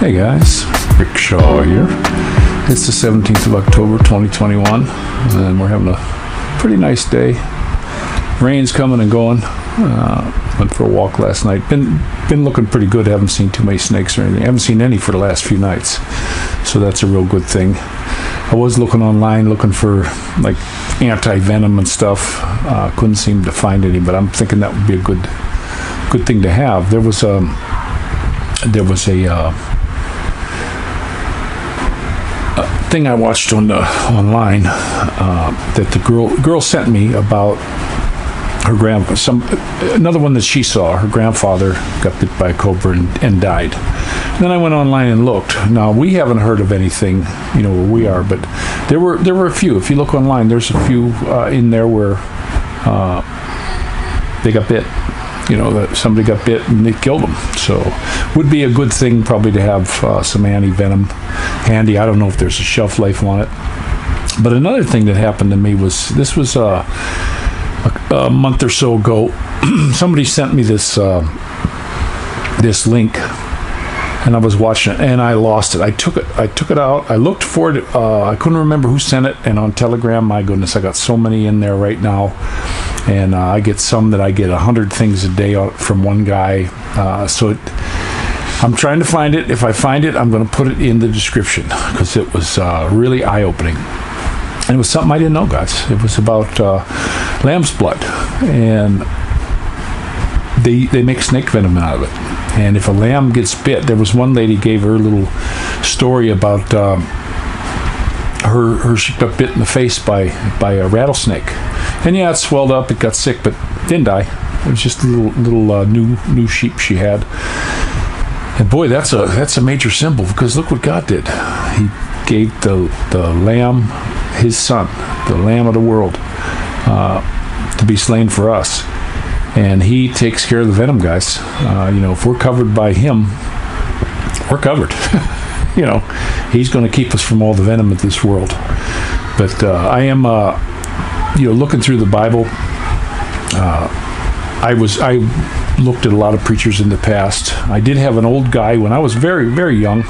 Hey guys, Rick Shaw here. It's the 17th of October 2021 and we're having a pretty nice day. Rain's coming and going. Went for a walk last night. Been looking pretty good. Haven't seen too many snakes or anything. Haven't seen any for the last few nights, so that's a real good thing. I was looking online looking for like anti-venom and stuff. Couldn't seem to find any, but I'm thinking that would be a good thing to have. There was a thing I watched online that the girl sent me about her another one that she saw. Her grandfather got bit by a cobra and died. And then I went online and looked. Now we haven't heard of anything, where we are, but there were a few. If you look online, there's a few in there where they got bit. That somebody got bit and it killed them. So would be a good thing probably to have some anti-venom handy. I don't know if there's a shelf life on it. But another thing that happened to me was, this was a month or so ago. Somebody sent me this link, and I was watching it, and I lost it. I took it out. I looked for it. I couldn't remember who sent it. And on Telegram, my goodness, I got so many in there right now. And I get some that I get 100 things a day from one guy. I'm trying to find it. If I find it, I'm going to put it in the description because it was really eye-opening. And it was something I didn't know, guys. It was about lamb's blood, and they make snake venom out of it. And if a lamb gets bit, there was one lady gave her little story about she got bit in the face by a rattlesnake. And yeah, it swelled up, it got sick, but didn't die. It was just a little new sheep she had. And boy, that's a major symbol, because look what God did. He gave the lamb, his son, the lamb of the world, to be slain for us. And he takes care of the venom, guys. If we're covered by him, we're covered. He's going to keep us from all the venom of this world. But I am looking through the Bible. I looked at a lot of preachers in the past. I did have an old guy when I was very, very young.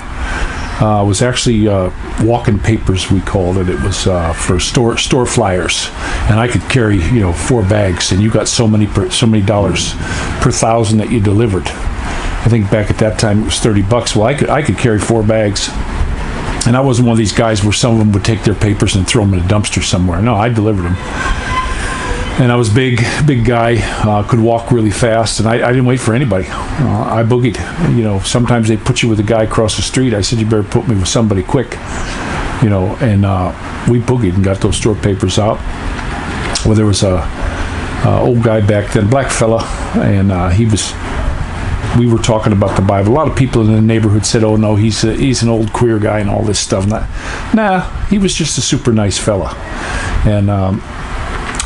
Was actually walking papers, we called it. It was for store flyers, and I could carry 4 bags, and you got so many dollars per 1,000 that you delivered. I think back at that time it was $30. Well, I could carry 4 bags. And I wasn't one of these guys where some of them would take their papers and throw them in a dumpster somewhere. No, I delivered them. And I was big guy, could walk really fast, and I didn't wait for anybody. I boogied. Sometimes they put you with a guy across the street. I said, you better put me with somebody quick. And we boogied and got those store papers out. Well, there was a old guy back then, black fella, and we were talking about the Bible. A lot of people in the neighborhood said, oh no, he's an old queer guy and all this stuff. Nah, he was just a super nice fella. And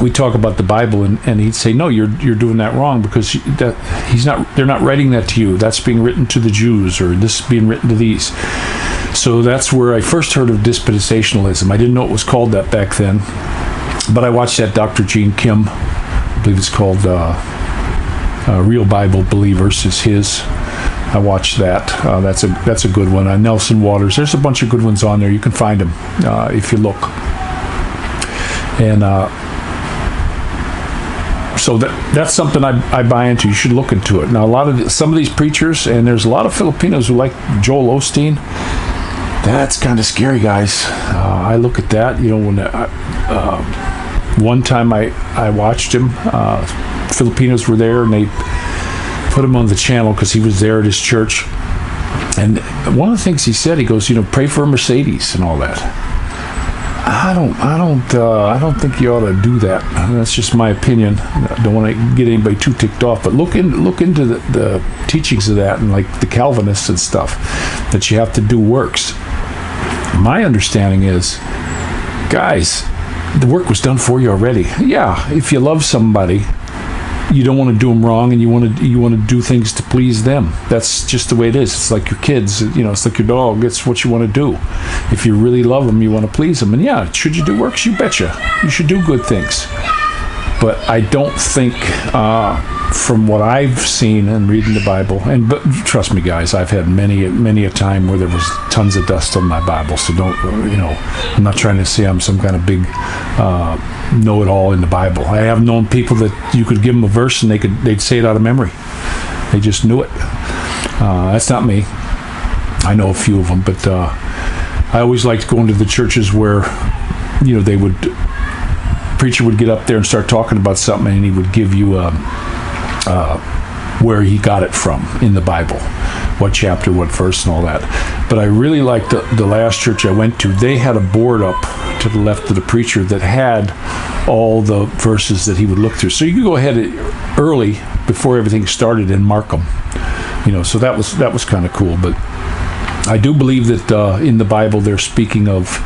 we talk about the Bible, and he'd say, no, you're doing that wrong, because they're not writing that to you. That's being written to the Jews, or this is being written to these. So that's where I first heard of dispensationalism. I didn't know it was called that back then, but I watched that Dr. Gene Kim, I believe it's called Real Bible Believers is his. I watched that. That's a good one. Nelson Waters. There's a bunch of good ones on there. You can find them if you look. And so that's something I buy into. You should look into it. Now, some of these preachers, and there's a lot of Filipinos who like Joel Osteen. That's kind of scary, guys. I look at that. When one time I watched him. Filipinos were there, and they put him on the channel because he was there at his church. And one of the things he said, he goes, pray for a Mercedes and all that. I don't think you ought to do that. That's just my opinion. I don't want to get anybody too ticked off, but look into the teachings of that, and like the Calvinists and stuff, that you have to do works. My understanding is, guys, the work was done for you already. Yeah, if you love somebody, you don't want to do them wrong, and you want to do things to please them. That's just the way it is. It's like your kids, it's like your dog. It's what you want to do. If you really love them, you want to please them. And yeah, should you do works? You betcha. You should do good things. But I don't think, from what I've seen and reading the Bible, but trust me, guys, I've had many a time where there was tons of dust on my Bible. So don't, I'm not trying to say I'm some kind of big know-it-all in the Bible. I have known people that you could give them a verse and they'd say it out of memory. They just knew it. That's not me. I know a few of them, but I always liked going to the churches where, preacher would get up there and start talking about something, and he would give you where he got it from in the Bible, what chapter, what verse, and all that. But I really liked the last church I went to. They had a board up to the left of the preacher that had all the verses that he would look through. So you could go ahead early before everything started and mark them. So that was kind of cool. But I do believe that in the Bible they're speaking of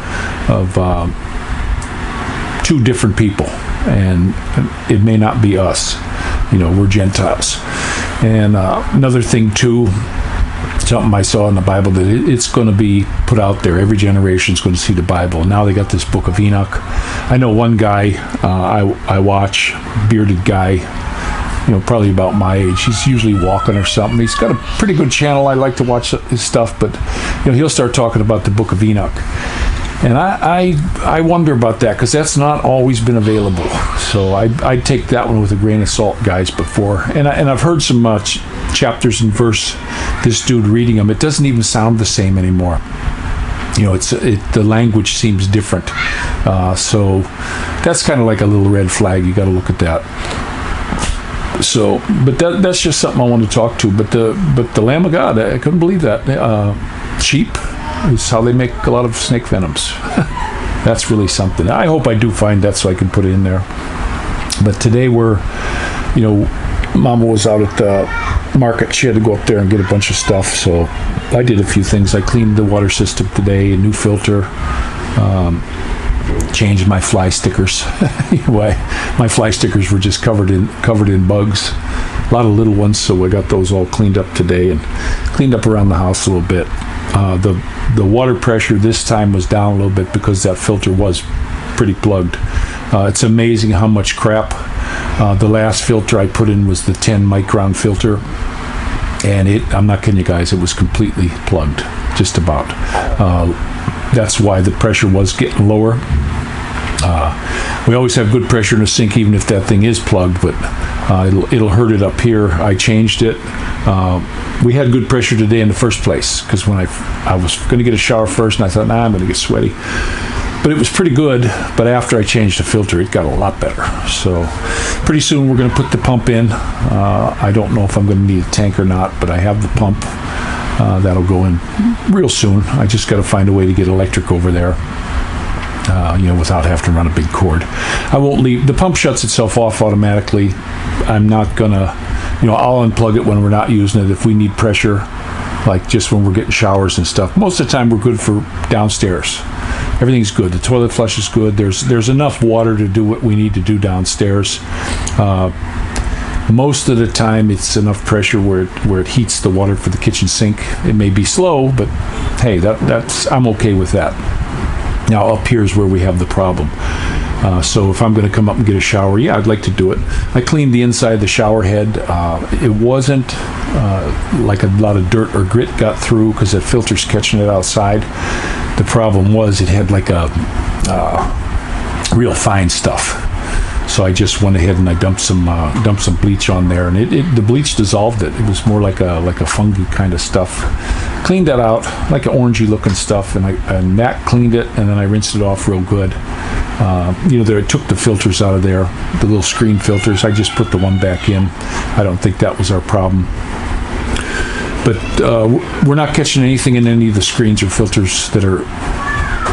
two different people, and it may not be us. We're Gentiles. And another thing too, something I saw in the Bible, that it's going to be put out there. Every generation is going to see the Bible. Now they got this book of Enoch. I know one guy I watch, bearded guy, probably about my age. He's usually walking or something. He's got a pretty good channel. I like to watch his stuff, but he'll start talking about the book of Enoch. And I wonder about that, because that's not always been available. So I'd take that one with a grain of salt, guys, before. And I've heard some chapters and verse, this dude reading them, it doesn't even sound the same anymore. The language seems different. So that's kind of like a little red flag. You got to look at that. So, but that's just something I want to talk to. But the Lamb of God, I couldn't believe that. Sheep is how they make a lot of snake venoms. That's really something. I hope I do find that so I can put it in there. But today Mama was out at the market. She had to go up there and get a bunch of stuff. So I did a few things. I cleaned the water system today, a new filter, changed my fly stickers. Anyway, my fly stickers were just covered in bugs. A lot of little ones, so I got those all cleaned up today and cleaned up around the house a little bit. The water pressure this time was down a little bit because that filter was pretty plugged. It's amazing how much crap. The last filter I put in was the 10 micron filter, and I'm not kidding you guys, it was completely plugged, just about. That's why the pressure was getting lower. We always have good pressure in the sink, even if that thing is plugged, but it'll hurt it up here. I changed it. We had good pressure today in the first place, because when I was going to get a shower first, and I thought, I'm going to get sweaty. But it was pretty good, but after I changed the filter, it got a lot better. So pretty soon we're going to put the pump in. I don't know if I'm going to need a tank or not, but I have the pump. That'll go in real soon. I just got to find a way to get electric over there, without having to run a big cord. I won't leave. The pump shuts itself off automatically. I'm not going to, I'll unplug it when we're not using it. If we need pressure, like just when we're getting showers and stuff. Most of the time we're good for downstairs. Everything's good. The toilet flush is good. There's enough water to do what we need to do downstairs. Most of the time it's enough pressure where it heats the water for the kitchen sink. It may be slow, but hey, that's I'm okay with that. Now up here is where we have the problem. So if I'm going to come up and get a shower, I'd like to do it. I cleaned the inside of the shower head. It wasn't like a lot of dirt or grit got through because that filter's catching it outside. The problem was it had like a real fine stuff. So I just went ahead and I dumped some bleach on there, and the bleach dissolved it. It was more like a fungi kind of stuff. Cleaned that out, like an orangey looking stuff, and that cleaned it, and then I rinsed it off real good. I took the filters out of there, the little screen filters. I just put the one back in. I don't think that was our problem. But we're not catching anything in any of the screens or filters that are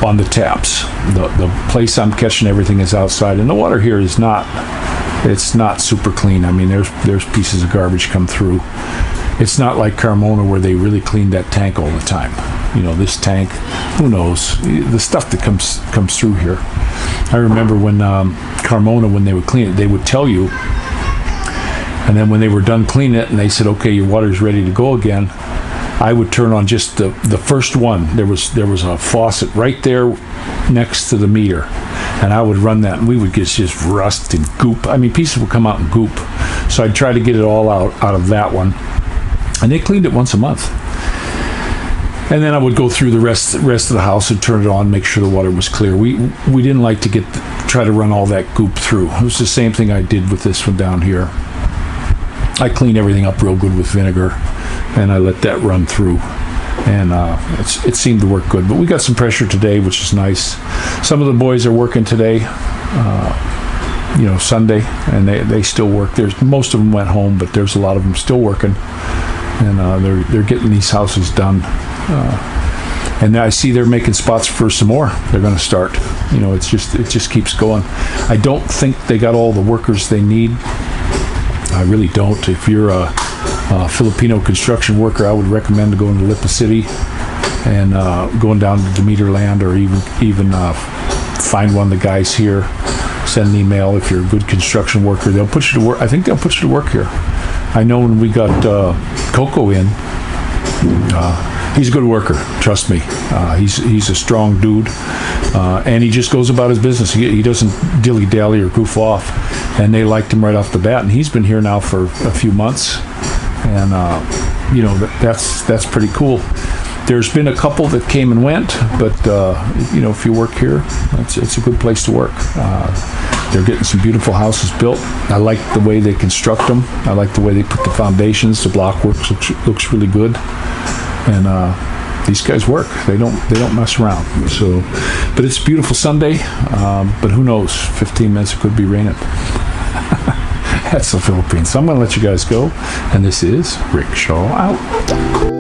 on the taps. The place I'm catching everything is outside, and the water here is not super clean. I mean, there's pieces of garbage come through. It's not like Carmona where they really clean that tank all the time. This tank, who knows, the stuff that comes through here. I remember when Carmona, when they would clean it, they would tell you, and then when they were done cleaning it and they said, okay, your water's ready to go again, I would turn on just the first one. There was a faucet right there next to the meter, and I would run that, and we would get just rust and goop. I mean, pieces would come out in goop. So I'd try to get it all out of that one. And they cleaned it once a month. And then I would go through the rest of the house and turn it on, make sure the water was clear. We didn't like to try to run all that goop through. It was the same thing I did with this one down here. I cleaned everything up real good with vinegar, and I let that run through. And it seemed to work good. But we got some pressure today, which is nice. Some of the boys are working today, Sunday, and they still work. Most of them went home, but there's a lot of them still working, and they're getting these houses done. And I see they're making spots for some more. They're going to start. It just keeps going. I don't think they got all the workers they need. I really don't. If you're a Filipino construction worker, I would recommend going to Lipa City and going down to Demeterland, or even find one of the guys here. Send an email if you're a good construction worker. They'll put you to work. I think they'll put you to work here. I know when we got Coco in, he's a good worker. Trust me. He's a strong dude, and he just goes about his business. He doesn't dilly-dally or goof off, and they liked him right off the bat. And he's been here now for a few months, and that's pretty cool. There's been a couple that came and went, but if you work here, it's a good place to work. They're getting some beautiful houses built. I like the way they construct them. I like the way they put the foundations. The block work looks really good, and these guys work. They don't mess around. So, but it's a beautiful Sunday. But who knows? 15 minutes it could be raining. That's the Philippines. So I'm going to let you guys go, and this is Rick Shaw out.